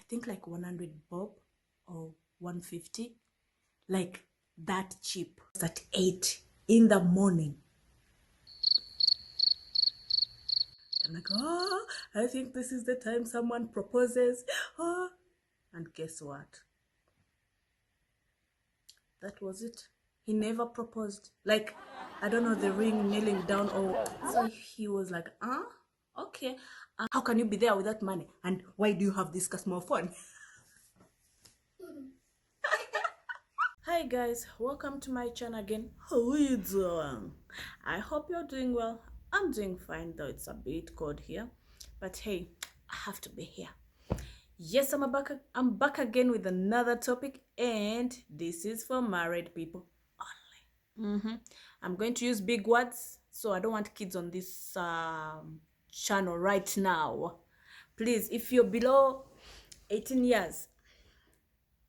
think like 100 bob or 150, like that cheap. At 8 in the morning. I'm like, oh, I think this is the time someone proposes. Oh, and guess what? That was it. He never proposed. Like, I don't know, the ring kneeling down, or so he was like, okay. How can you be there without money? And why do you have this small phone? Hi guys, welcome to my channel again. How are you doing? I hope you're doing well. I'm doing fine, though it's a bit cold here, but hey, I have to be here. Yes, I'm back again with another topic, and this is for married people only. I'm going to use big words, so I don't want kids on this channel right now. Please, if you're below 18 years,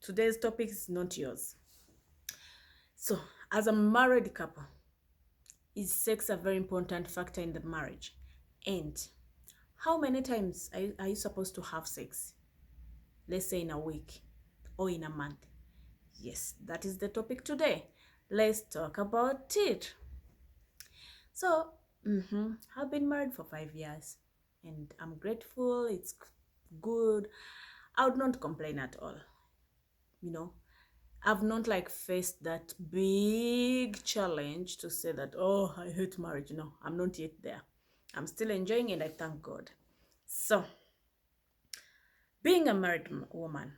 today's topic is not yours. So, as a married couple, is sex a very important factor in the marriage? And how many times are you supposed to have sex? Let's say in a week or in a month. Yes, that is the topic today. Let's talk about it. So, I've been married for 5 years and I'm grateful. It's good. I would not complain at all. You know, I've not like faced that big challenge to say that, oh, I hate marriage. No, I'm not yet there. I'm still enjoying it. I thank God. So, being a married woman,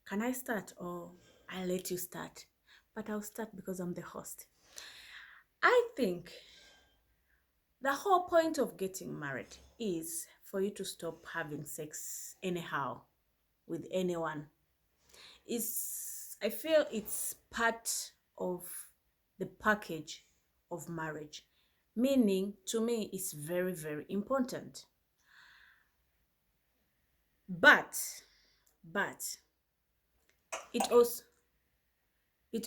can I start or I'll let you start? But I'll start because I'm the host. I think the whole point of getting married is for you to stop having sex anyhow with anyone. I feel it's part of the package of marriage, meaning to me it's very, very important. But it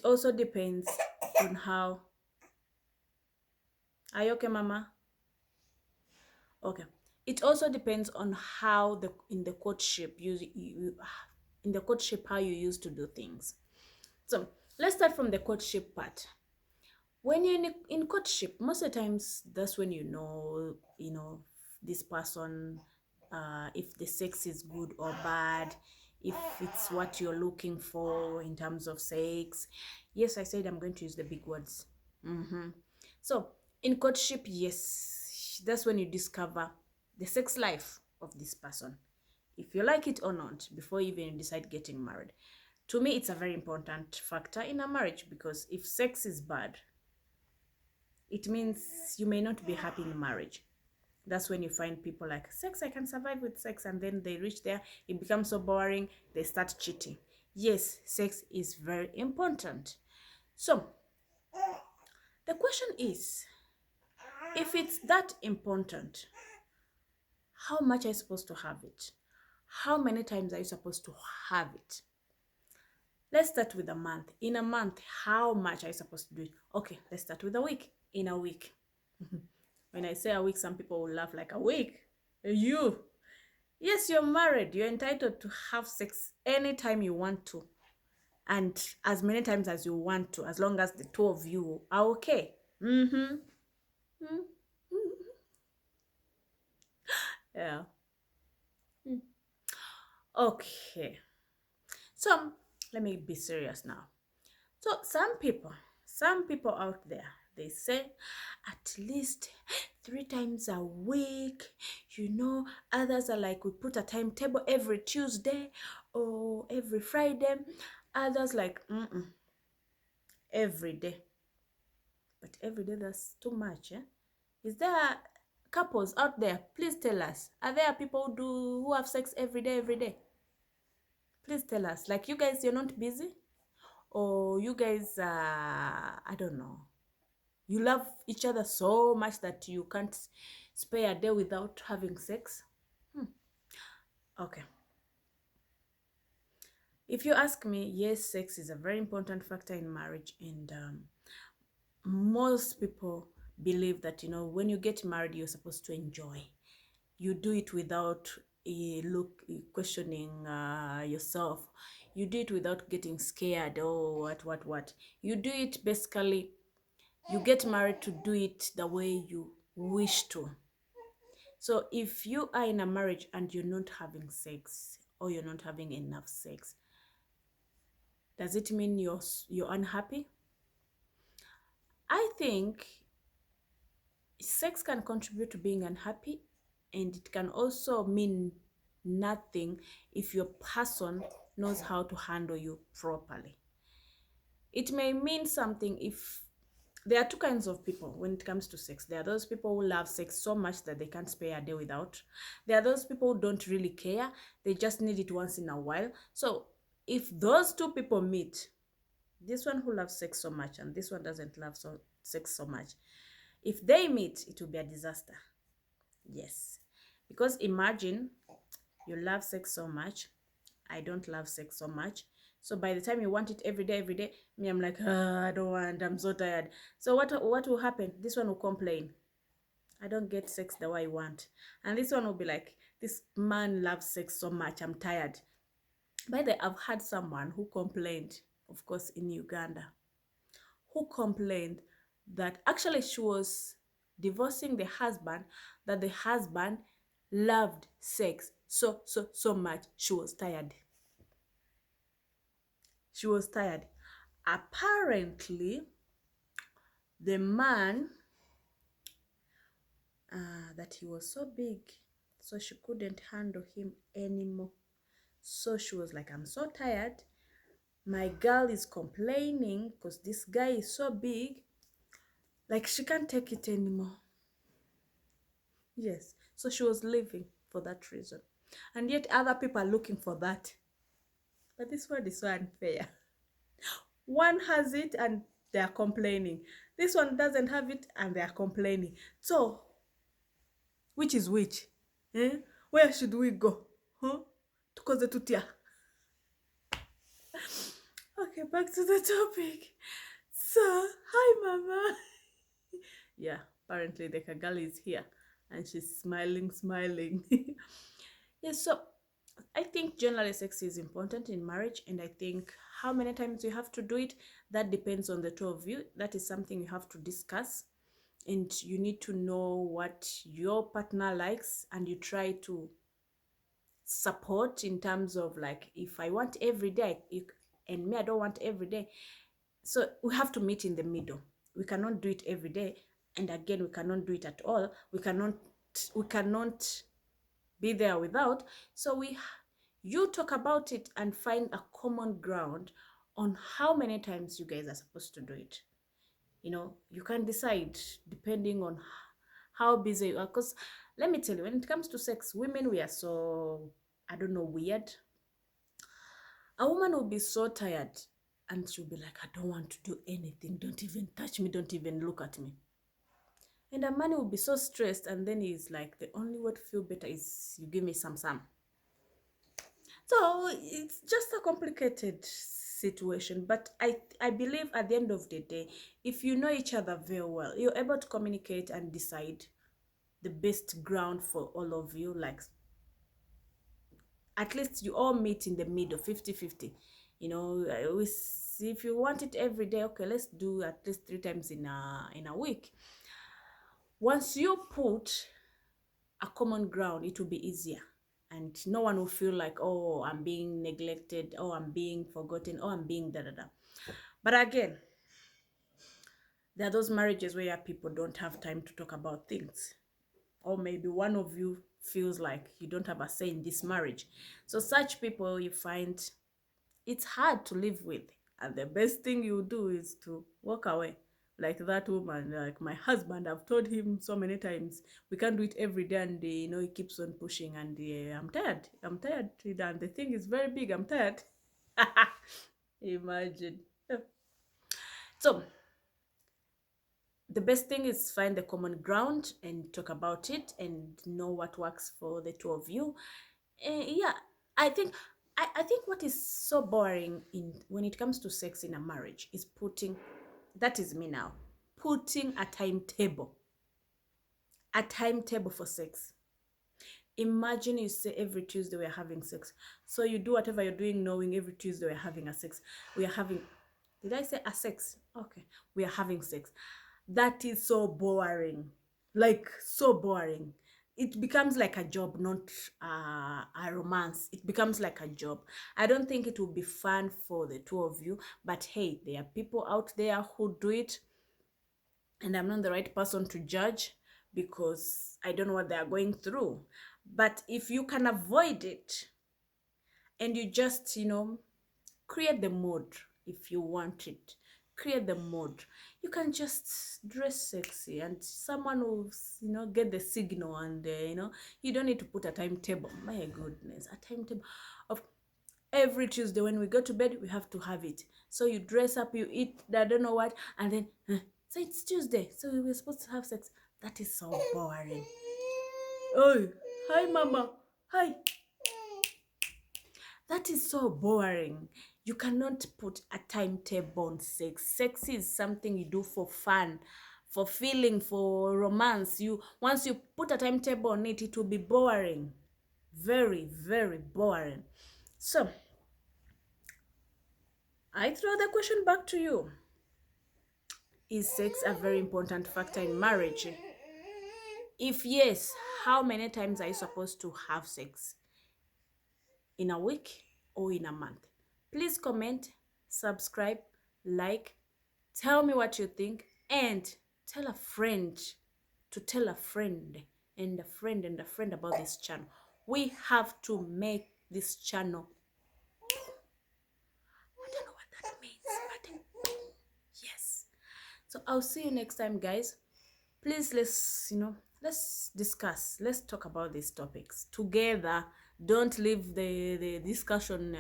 also depends on how. Are you okay, Mama? Okay. It also depends on how in the courtship how you used to do things. So let's start from the courtship part. When you're in courtship, most of the times that's when you know this person, if the sex is good or bad, if it's what you're looking for in terms of sex. Yes, I said I'm going to use the big words. So in courtship, yes, that's when you discover the sex life of this person, if you like it or not, before you even decide getting married. To me, it's a very important factor in a marriage, because if sex is bad, it means you may not be happy in marriage. That's when you find people like, sex, I can survive with sex, and then they reach there, it becomes so boring, they start cheating. Yes, sex is very important. So the question is, if it's that important, how much are you supposed to have it? How many times are you supposed to have it? Let's start with a month. In a month, how much are you supposed to do it? Okay, let's start with a week. In a week. When I say a week, some people will laugh, like, a week? You? Yes, you're married. You're entitled to have sex anytime you want to, and as many times as you want to, as long as the two of you are okay. Yeah. Okay. So let me be serious now. So some people out there, they say at least 3 times a week. Others are like, we put a timetable every Tuesday or every Friday. Others like, every day. But every day, that's too much. Is there couples out there? Please tell us. Are there people who have sex every day? Please tell us. Like, you guys, you're not busy? Or you guys, I don't know, you love each other so much that you can't spare a day without having sex? Okay. If you ask me, yes, sex is a very important factor in marriage, and most people believe that when you get married, you're supposed to enjoy. You do it without questioning yourself. You do it without getting scared or what. You do it basically, you get married to do it the way you wish to. So if you are in a marriage and you're not having sex or you're not having enough sex, does it mean you're unhappy? I think sex can contribute to being unhappy, and it can also mean nothing if your person knows how to handle you properly. It may mean something if there are two kinds of people when it comes to sex. There are those people who love sex so much that they can't spare a day without. There are those people who don't really care, they just need it once in a while. So if those two people meet, this one who loves sex so much and this one doesn't love sex so much, if they meet, it will be a disaster. Yes. Because imagine you love sex so much, I don't love sex so much. So by the time you want it every day, me, I'm like, I don't want, I'm so tired. So what will happen? This one will complain, I don't get sex the way I want. And this one will be like, this man loves sex so much, I'm tired. By the way, I've had someone who complained, of course, in Uganda, who complained that actually she was divorcing the husband, that the husband loved sex so much, she was tired. She was tired. Apparently, the man, that he was so big, so she couldn't handle him anymore. So she was like, I'm so tired. My girl is complaining because this guy is so big. Like, she can't take it anymore. Yes. So she was leaving for that reason. And yet other people are looking for that. But this one is so unfair. One has it and they are complaining. This one doesn't have it and they are complaining. So, which is which? Eh? Where should we go? Huh? Tukoze tutia. Okay, back to the topic. So, hi mama. Yeah, apparently the Kagali is here and she's smiling. Yes, so I think generally sex is important in marriage, and I think how many times you have to do it, that depends on the two of you. That is something you have to discuss, and you need to know what your partner likes, and you try to support in terms of, like, if I want every day and me I don't want every day, so we have to meet in the middle. We cannot do it every day, and again we cannot do it at all. We cannot be there without. So you talk about it and find a common ground on how many times you guys are supposed to do it. You can decide depending on how busy you are, because let me tell you, when it comes to sex, women, we are so, I don't know, weird. A woman will be so tired and she'll be like, I don't want to do anything, don't even touch me, don't even look at me. And a man will be so stressed, and then he's like, the only way to feel better is you give me some. So it's just a complicated situation, but I believe at the end of the day, if you know each other very well, you're able to communicate and decide the best ground for all of you. Like, at least you all meet in the middle, 50-50. If you want it every day, okay, let's do at least 3 times in a week. Once you put a common ground, it will be easier, and no one will feel like, oh, I'm being neglected, oh, I'm being forgotten, oh, I'm being da. But again, there are those marriages where people don't have time to talk about things, or maybe one of you feels like you don't have a say in this marriage. So such people, you find it's hard to live with, and the best thing you do is to walk away. Like that woman, like my husband, I've told him so many times, we can't do it every day, and he keeps on pushing, and I'm tired, and the thing is very big, I'm tired. Imagine. So the best thing is find the common ground and talk about it and know what works for the two of you. Yeah, I think I think what is so boring in when it comes to sex in a marriage is that is me now, putting a timetable for sex. Imagine you say every Tuesday we are having sex. So you do whatever you're doing knowing every Tuesday we're having a sex. We are having, did I say a sex? Okay. We are having sex. That is so boring. Like, so boring. It becomes like a job, not a romance. It becomes like a job. I don't think it will be fun for the two of you. But hey, there are people out there who do it. And I'm not the right person to judge because I don't know what they are going through. But if you can avoid it and you just, create the mood if you want it, create the mood. You can just dress sexy and someone will, get the signal and, you don't need to put a timetable. My goodness, a timetable of every Tuesday when we go to bed, we have to have it. So you dress up, you eat, I don't know what, and then, so it's Tuesday, so we were supposed to have sex. That is so boring. Oh, hi, mama. Hi. That is so boring. You cannot put a timetable on sex. Sex is something you do for fun, for feeling, for romance. Once you put a timetable on it, it will be boring. Very, very boring. So, I throw the question back to you. Is sex a very important factor in marriage? If yes, how many times are you supposed to have sex? In a week or in a month? Please comment, subscribe, like, tell me what you think, and tell a friend to tell a friend and a friend and a friend about this channel. We have to make this channel. I don't know what that means, but yes. So I'll see you next time, guys. Please, let's discuss. Let's talk about these topics together. Don't leave the discussion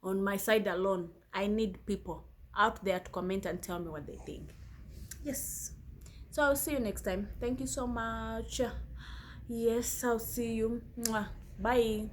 on my side alone. I need people out there to comment and tell me what they think. Yes. So I'll see you next time. Thank you so much. Yes, I'll see you. Mwah. Bye.